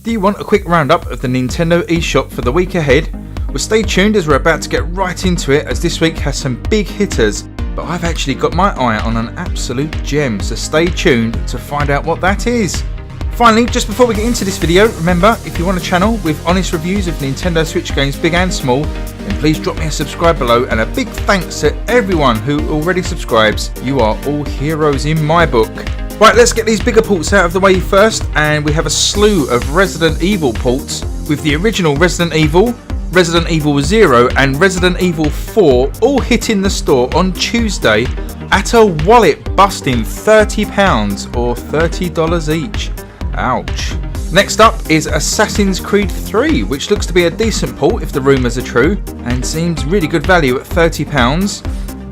Do you want a quick roundup of the Nintendo eShop for the week ahead? Well, stay tuned as we're about to get right into it, as this week has some big hitters, but I've actually got my eye on an absolute gem, so stay tuned to find out what that is. Finally, just before we get into this video, remember, if you want a channel with honest reviews of Nintendo Switch games big and small, then please drop me a subscribe below, and a big thanks to everyone who already subscribes. You are all heroes in my book. Right, let's get these bigger ports out of the way first, and we have a slew of Resident Evil ports, with the original Resident Evil, Resident Evil 0 and Resident Evil 4 all hitting the store on Tuesday at a wallet busting £30 or $30 each. Ouch. Next up is Assassin's Creed 3, which looks to be a decent port if the rumours are true, and seems really good value at £30.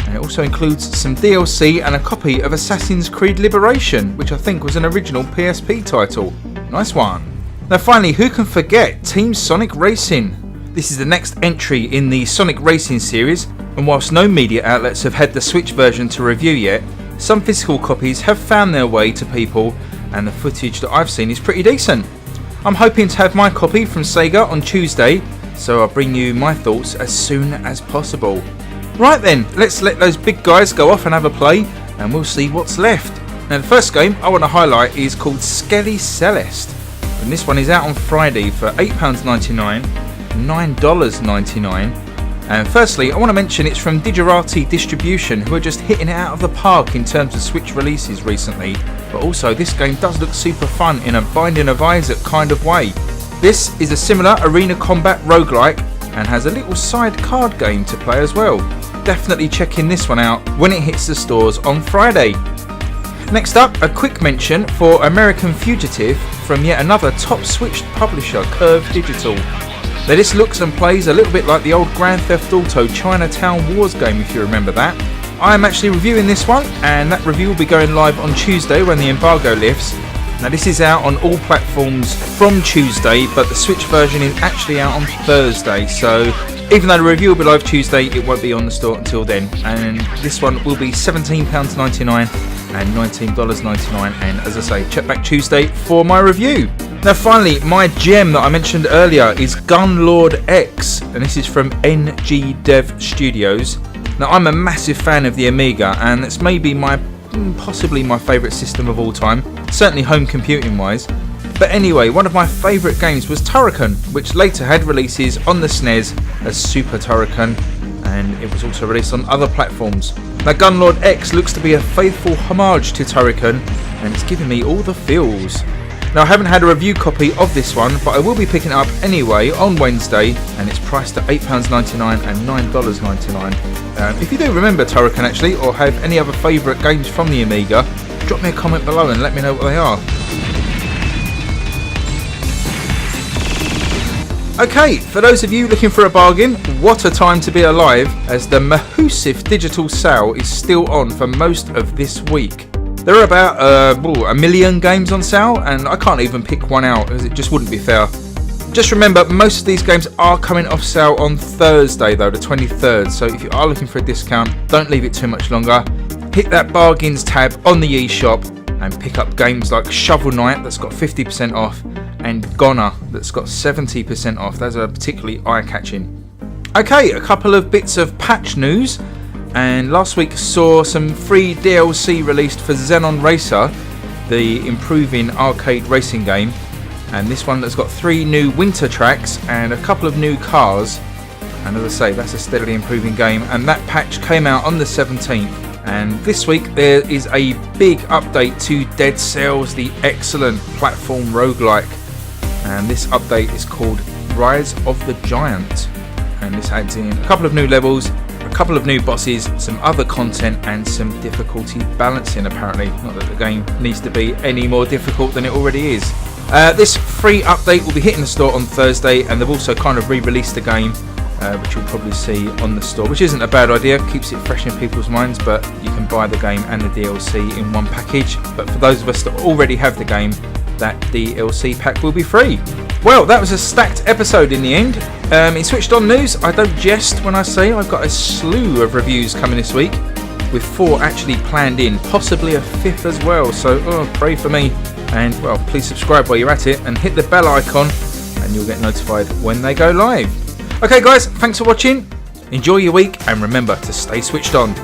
And it also includes some DLC and a copy of Assassin's Creed Liberation, which I think was an original PSP title. Nice one. Now finally, who can forget Team Sonic Racing? This is the next entry in the Sonic Racing series, and whilst no media outlets have had the Switch version to review yet, some physical copies have found their way to people, and the footage that I've seen is pretty decent. I'm hoping to have my copy from Sega on Tuesday, so I'll bring you my thoughts as soon as possible. Right then, let's let those big guys go off and have a play, and we'll see what's left. Now the first game I want to highlight is called Skelly Celeste, and this one is out on Friday for £8.99, $9.99. And firstly, I want to mention it's from Digerati Distribution, who are just hitting it out of the park in terms of Switch releases recently, but also this game does look super fun in a Binding of Isaac kind of way. This is a similar arena combat roguelike and has a little side card game to play as well. Definitely checking this one out when it hits the stores on Friday. Next up, a quick mention for American Fugitive from yet another top Switch publisher, Curve Digital. Now this looks and plays a little bit like the old Grand Theft Auto Chinatown Wars game, if you remember that. I am actually reviewing this one, and that review will be going live on Tuesday when the embargo lifts. Now this is out on all platforms from Tuesday, but the Switch version is actually out on Thursday, so even though the review will be live Tuesday, it won't be on the store until then. And this one will be £17.99 and $19.99, and as I say, check back Tuesday for my review. Now finally, my gem that I mentioned earlier is Gunlord X, and this is from NG Dev Studios. Now I'm a massive fan of the Amiga, and it's maybe possibly my favourite system of all time, certainly home computing wise. But anyway, one of my favourite games was Turrican, which later had releases on the SNES as Super Turrican, and it was also released on other platforms. Now Gunlord X looks to be a faithful homage to Turrican, and it's giving me all the feels. Now I haven't had a review copy of this one, but I will be picking it up anyway on Wednesday, and it's priced at £8.99 and $9.99. If you do remember Turrican actually, or have any other favourite games from the Amiga, drop me a comment below and let me know what they are. Okay, for those of you looking for a bargain, what a time to be alive, as the massive digital sale is still on for most of this week. There are about a million games on sale, and I can't even pick one out as it just wouldn't be fair. Just remember, most of these games are coming off sale on Thursday though, the 23rd, so if you are looking for a discount, don't leave it too much longer. Hit that bargains tab on the eShop and pick up games like Shovel Knight that's got 50% off, and Goner that's got 70% off. Those are particularly eye-catching. Okay, a couple of bits of patch news. And last week saw some free DLC released for Xenon Racer, the improving arcade racing game. And this one has got 3 new winter tracks and a couple of new cars. And as I say, that's a steadily improving game. And that patch came out on the 17th. And this week there is a big update to Dead Cells, the excellent platform roguelike. And this update is called Rise of the Giant. And this adds in a couple of new levels, a couple of new bosses, some other content, and some difficulty balancing apparently. Not that the game needs to be any more difficult than it already is. This free update will be hitting the store on Thursday, and they've also kind of re-released the game, which you'll probably see on the store, which isn't a bad idea, keeps it fresh in people's minds, but you can buy the game and the DLC in one package. But for those of us that already have the game, that DLC pack will be free. Well, that was a stacked episode in the end. In Switched On News, I don't jest when I say I've got a slew of reviews coming this week, with 4 actually planned in, possibly a 5th as well, so pray for me. And well, please subscribe while you're at it and hit the bell icon and you'll get notified when they go live. Okay guys, thanks for watching, enjoy your week and remember to stay switched on.